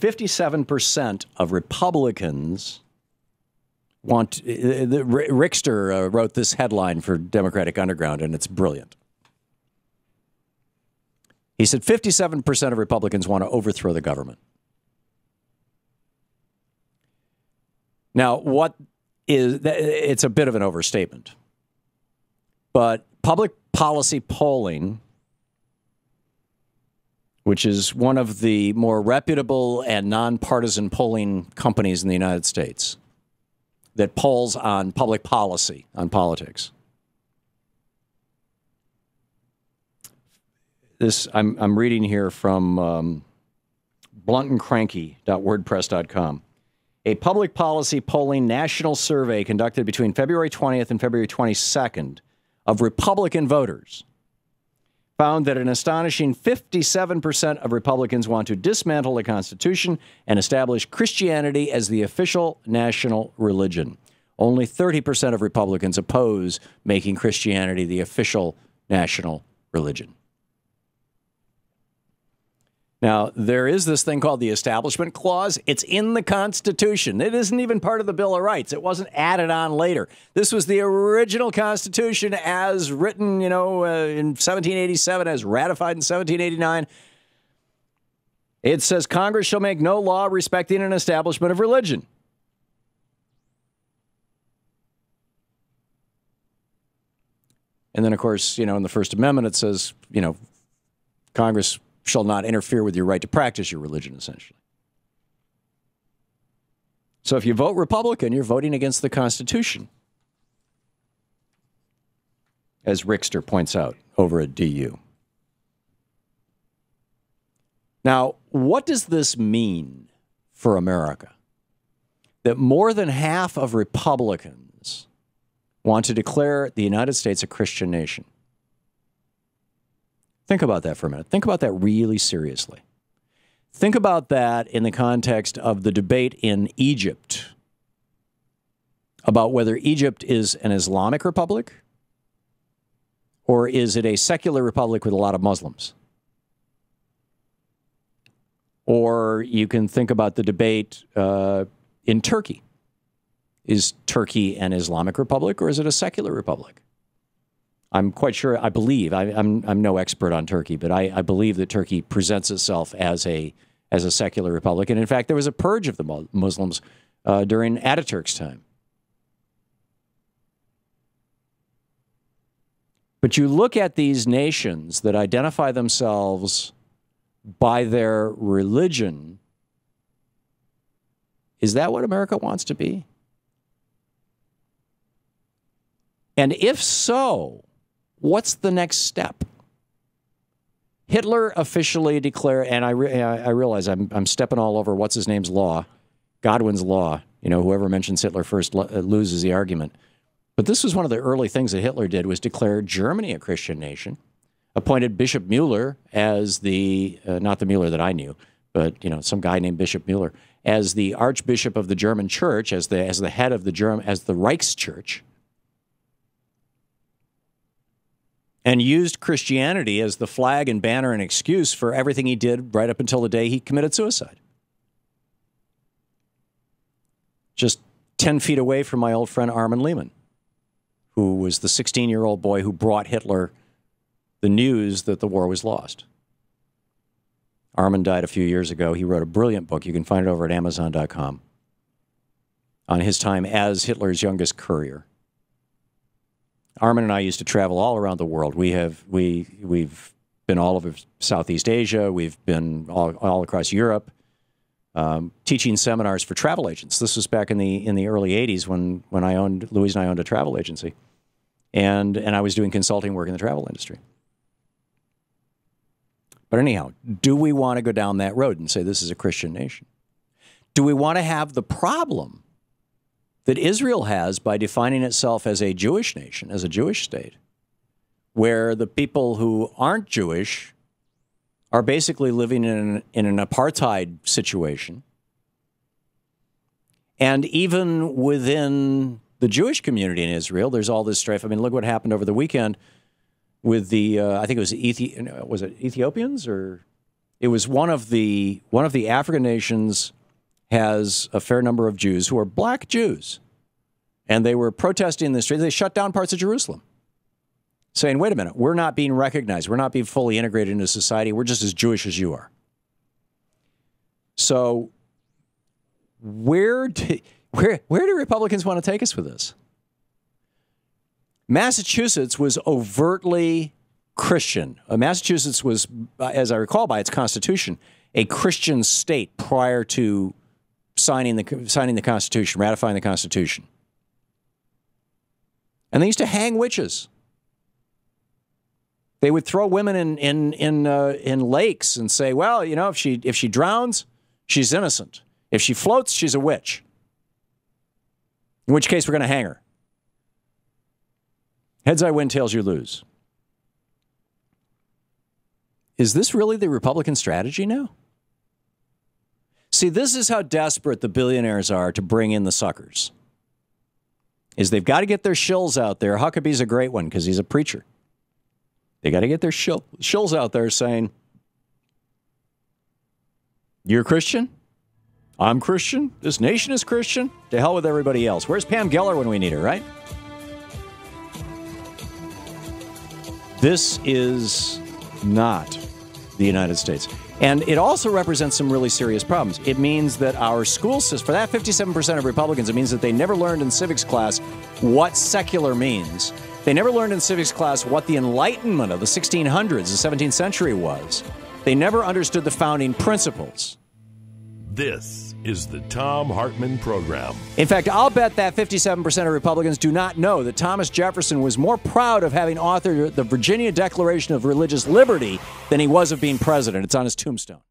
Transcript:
57% of Republicans want... Rickster wrote this headline for Democratic Underground, and it's brilliant. He said 57% of Republicans want to overthrow the government. Now, it's a bit of an overstatement, but public policy polling, which is one of the more reputable and nonpartisan polling companies in the United States that polls on public policy, on politics. I'm reading here from bluntandcranky.wordpress.com. A public policy polling national survey conducted between February 20th and February 22nd of Republican voters found that an astonishing 57% of Republicans want to dismantle the Constitution and establish Christianity as the official national religion. Only 30% of Republicans oppose making Christianity the official national religion. Now, there is this thing called the Establishment Clause. It's in the Constitution. It isn't even part of the Bill of Rights. It wasn't added on later. This was the original Constitution as written, in 1787, as ratified in 1789. It says Congress shall make no law respecting an establishment of religion. And then, of course, in the First Amendment, it says, Congress shall not interfere with your right to practice your religion, essentially. So if you vote Republican, you're voting against the Constitution, as Rickster points out over at DU. Now, what does this mean for America? That more than half of Republicans want to declare the United States a Christian nation. Think about that for a minute. Think about that really seriously. Think about that in the context of the debate in Egypt about whether Egypt is an Islamic republic or is it a secular republic with a lot of Muslims. Or you can think about the debate in Turkey. Is Turkey an Islamic republic or is it a secular republic? I'm quite sure, I believe, I'm no expert on Turkey, but I believe that Turkey presents itself as a secular republic. And in fact, there was a purge of the Muslims during Ataturk's time. But you look at these nations that identify themselves by their religion, is that what America wants to be? And if so, what's the next step? Hitler officially declared, and I realize I'm stepping all over what's-his-name's law, Godwin's law. Whoever mentions Hitler first loses the argument. But this was one of the early things that Hitler did, was declare Germany a Christian nation, appointed Bishop Mueller as the, not the Mueller that I knew, but, some guy named Bishop Mueller, as the Archbishop of the German Church, as the head of the Reichschurch, and used Christianity as the flag and banner and excuse for everything he did right up until the day he committed suicide. Just 10 feet away from my old friend Armin Lehman, who was the 16-year-old boy who brought Hitler the news that the war was lost. Armin died a few years ago. He wrote a brilliant book. You can find it over at Amazon.com on his time as Hitler's youngest courier. Armin and I used to travel all around the world. We've been all over Southeast Asia. We've been all across Europe, teaching seminars for travel agents. This was back in the early '80s when Louise and I owned a travel agency, and I was doing consulting work in the travel industry. But anyhow, do we want to go down that road and say this is a Christian nation? Do we want to have the problem that Israel has by defining itself as a Jewish nation, as a Jewish state, where the people who aren't Jewish are basically living in an apartheid situation? And even within the Jewish community in Israel, there's all this strife. I mean, look what happened over the weekend with the, I think it was Ethiopians or It was one of the African nations has a fair number of Jews who are black Jews. And they were protesting in the streets. They shut down parts of Jerusalem, saying, wait a minute, we're not being recognized. We're not being fully integrated into society. We're just as Jewish as you are. So where do Republicans want to take us with this? Massachusetts was overtly Christian. Massachusetts was, as I recall by its constitution, a Christian state prior to signing the Constitution, ratifying the Constitution. And they used to hang witches. They would throw women in lakes and say, well, you know, if she drowns, she's innocent. If she floats, she's a witch. In which case, we're going to hang her. Heads I win, tails you lose. Is this really the Republican strategy now? See, this is how desperate the billionaires are to bring in the suckers. Is they've got to get their shills out there. Huckabee's a great one because he's a preacher. They got to get their shills out there saying, you're a Christian? I'm Christian? This nation is Christian? To hell with everybody else. Where's Pam Geller when we need her, right? This is not the United States. And it also represents some really serious problems. It means that our school system, for that 57% of Republicans, it means that they never learned in civics class what secular means. They never learned in civics class what the Enlightenment of the 1600s, the 17th century was. They never understood the founding principles. This is the Thom Hartmann Program. In fact, I'll bet that 57% of Republicans do not know that Thomas Jefferson was more proud of having authored the Virginia Declaration of Religious Liberty than he was of being president. It's on his tombstone.